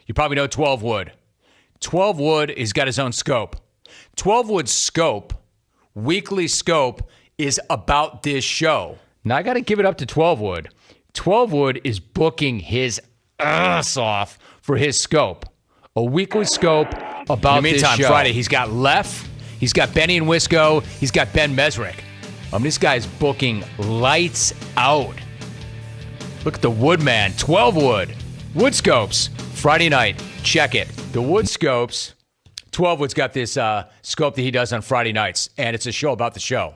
You probably know 12 Wood. 12 Wood has got his own scope. 12 Wood's scope, weekly scope, is about this show. Now, I got to give it up to 12 Wood. 12 Wood is booking his ass off for his scope. A weekly scope about this show. In the meantime, Friday, he's got Lef, he's got Benny and Wisco, he's got Ben Mesrick. This guy's booking lights out. Look at the Woodman, 12 Wood. WoodScopes, Friday night. Check it. The WoodScopes, 12 Wood's got this scope that he does on Friday nights, and it's a show about the show.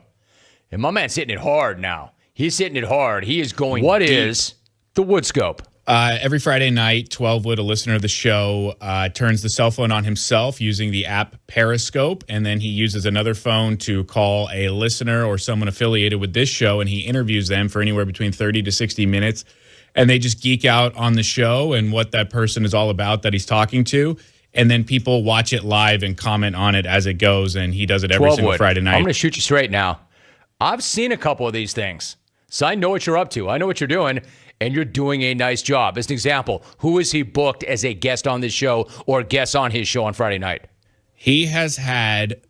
And my man's hitting it hard now. He's hitting it hard. He is going What deep. Is the WoodScope? Every Friday night, 12 Wood, a listener of the show, turns the cell phone on himself using the app Periscope, and then he uses another phone to call a listener or someone affiliated with this show, and he interviews them for anywhere between 30 to 60 minutes, and they just geek out on the show and what that person is all about that he's talking to, and then people watch it live and comment on it as it goes, and he does it every single Wood. Friday night. I'm going to shoot you straight now. I've seen a couple of these things, so I know what you're up to. I know what you're doing. And you're doing a nice job. As an example, who is he booked as a guest on this show or guest on his show on Friday night? He has had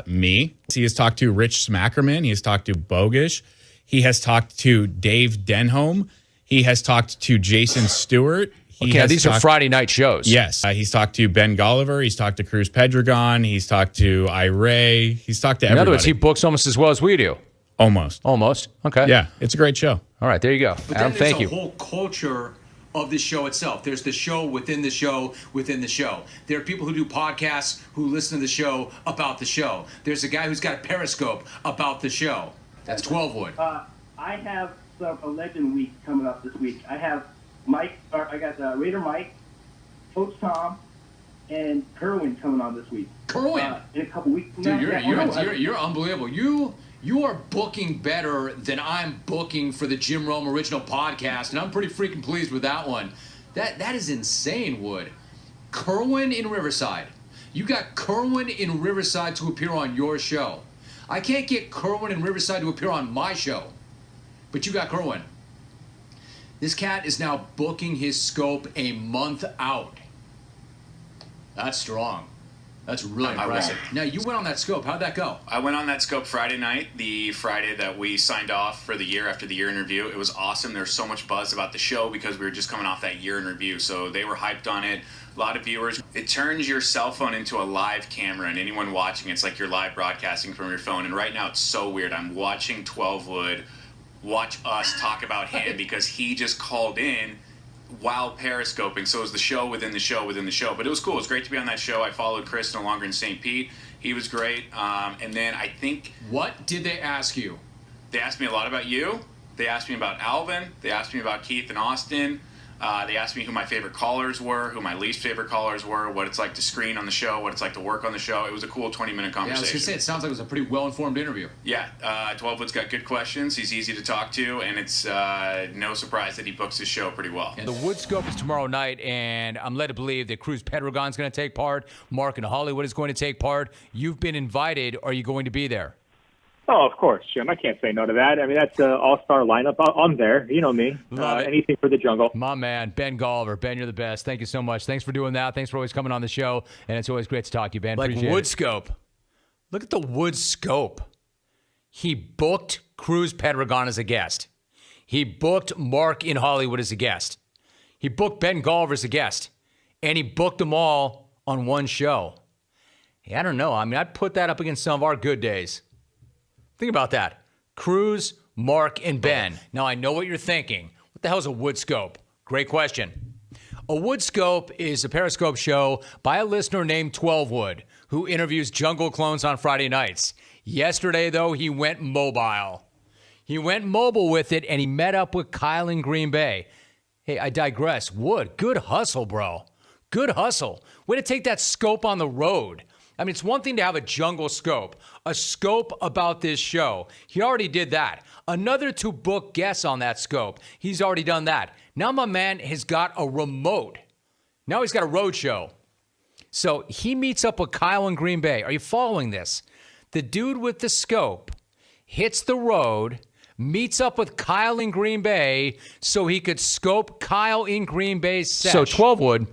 me. He has talked to Rich Smackerman. He has talked to Bogish. He has talked to Dave Denholm. He has talked to Jason Stewart. These are Friday night shows. Yes. He's talked to Ben Golliver. He's talked to Cruz Pedregon. He's talked to Iray. He's talked to everybody. In other words, he books almost as well as we do. Almost. Okay. Yeah, it's a great show. All right, there you go. But Adam, thank you. There's a whole culture of the show itself. There's the show within the show within the show. There are people who do podcasts who listen to the show about the show. There's a guy who's got a Periscope about the show. That's 12 Wood. I have a legend week coming up this week. I have I got Raider Mike, Coach Tom, and Kerwin coming on this week. Kerwin? In a couple weeks from Dude, now. you're unbelievable. You are booking better than I'm booking for the Jim Rome original podcast, and I'm pretty freaking pleased with that one. That is insane, Wood. Kerwin in Riverside. You got Kerwin in Riverside to appear on your show. I can't get Kerwin in Riverside to appear on my show, but you got Kerwin. This cat is now booking his scope a month out. That's strong. That's really impressive. Now, you went on that scope. How'd that go? I went on that scope Friday night, the Friday that we signed off for the year after the year in review. It was awesome. There was so much buzz about the show because we were just coming off that year in review. So they were hyped on it. A lot of viewers. It turns your cell phone into a live camera, and anyone watching, it's like you're live broadcasting from your phone. And right now, it's so weird. I'm watching 12 Wood watch us talk about him because he just called in while periscoping, so it was the show within the show within the show. But it was cool. It was great to be on that show. I followed Chris no longer in St. Pete. He was great. And then I think... What did they ask you? They asked me a lot about you. They asked me about Alvin. They asked me about Keith and Austin. They asked me who my favorite callers were, who my least favorite callers were, what it's like to screen on the show, what it's like to work on the show. It was a cool 20-minute conversation. Yeah, I was going to say, it sounds like it was a pretty well-informed interview. Yeah, 12 Wood's got good questions. He's easy to talk to, and it's no surprise that he books his show pretty well. The WoodScope is tomorrow night, and I'm led to believe that Cruz Pedregon's going to take part. Mark in Hollywood is going to take part. You've been invited. Are you going to be there? Oh, of course, Jim. I can't say no to that. I mean, that's an all-star lineup. I'm there. You know me. Anything for the jungle. My man, Ben Golliver. Ben, you're the best. Thank you so much. Thanks for doing that. Thanks for always coming on the show, and it's always great to talk to you, Ben. Like Appreciate WoodScope. Look at the WoodScope. He booked Cruz Pedregon as a guest. He booked Mark in Hollywood as a guest. He booked Ben Golliver as a guest. And he booked them all on one show. Hey, I don't know. I mean, I'd put that up against some of our good days. Think about that. Cruz, Mark, and Ben. Now, I know what you're thinking. What the hell is a WoodScope? Great question. A WoodScope is a Periscope show by a listener named 12 Wood, who interviews Jungle Clones on Friday nights. Yesterday, though, he went mobile. He went mobile with it, and he met up with Kyle in Green Bay. Hey, I digress. Wood, good hustle, bro. Good hustle. Way to take that scope on the road. I mean, it's one thing to have a jungle scope, a scope about this show. He already did that. Another to book guests on that scope. He's already done that. Now my man has got a remote. Now he's got a road show. So he meets up with Kyle in Green Bay. Are you following this? The dude with the scope hits the road, meets up with Kyle in Green Bay so he could scope Kyle in Green Bay's sesh. So 12 Wood,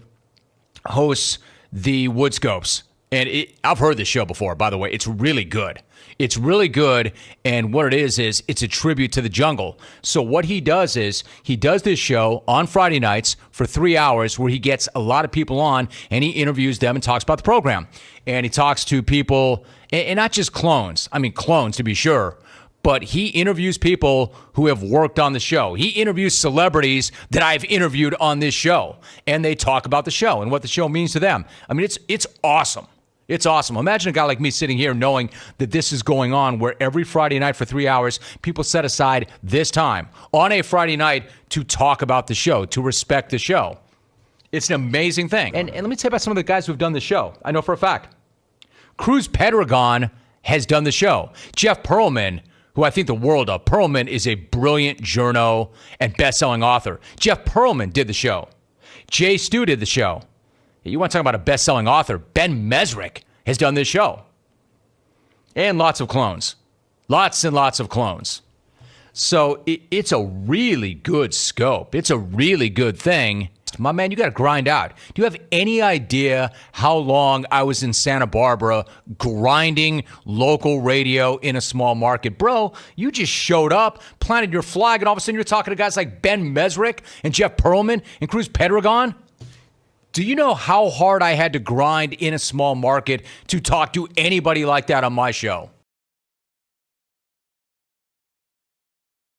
hosts the WoodScopes. And I've heard this show before, by the way. It's really good. It's really good, and what it is it's a tribute to the jungle. So what he does is he does this show on Friday nights for 3 hours where he gets a lot of people on, and he interviews them and talks about the program. And he talks to people, and not just clones. I mean, clones to be sure, but he interviews people who have worked on the show. He interviews celebrities that I've interviewed on this show, and they talk about the show and what the show means to them. I mean, it's awesome. It's awesome. Imagine a guy like me sitting here knowing that this is going on, where every Friday night for 3 hours, people set aside this time on a Friday night to talk about the show, to respect the show. It's an amazing thing. And let me tell you about some of the guys who have done the show. I know for a fact. Cruz Pedregon has done the show. Jeff Pearlman, who I think the world of. Pearlman is a brilliant journo and best-selling author. Jeff Pearlman did the show. Jay Stu did the show. You want to talk about a best-selling author? Ben Mesrick has done this show. And lots of clones. Lots and lots of clones. So it's a really good scope. It's a really good thing. My man, you got to grind out. Do you have any idea how long I was in Santa Barbara grinding local radio in a small market? Bro, you just showed up, planted your flag, and all of a sudden you're talking to guys like Ben Mesrick and Jeff Pearlman and Cruz Pedregon? Do you know how hard I had to grind in a small market to talk to anybody like that on my show?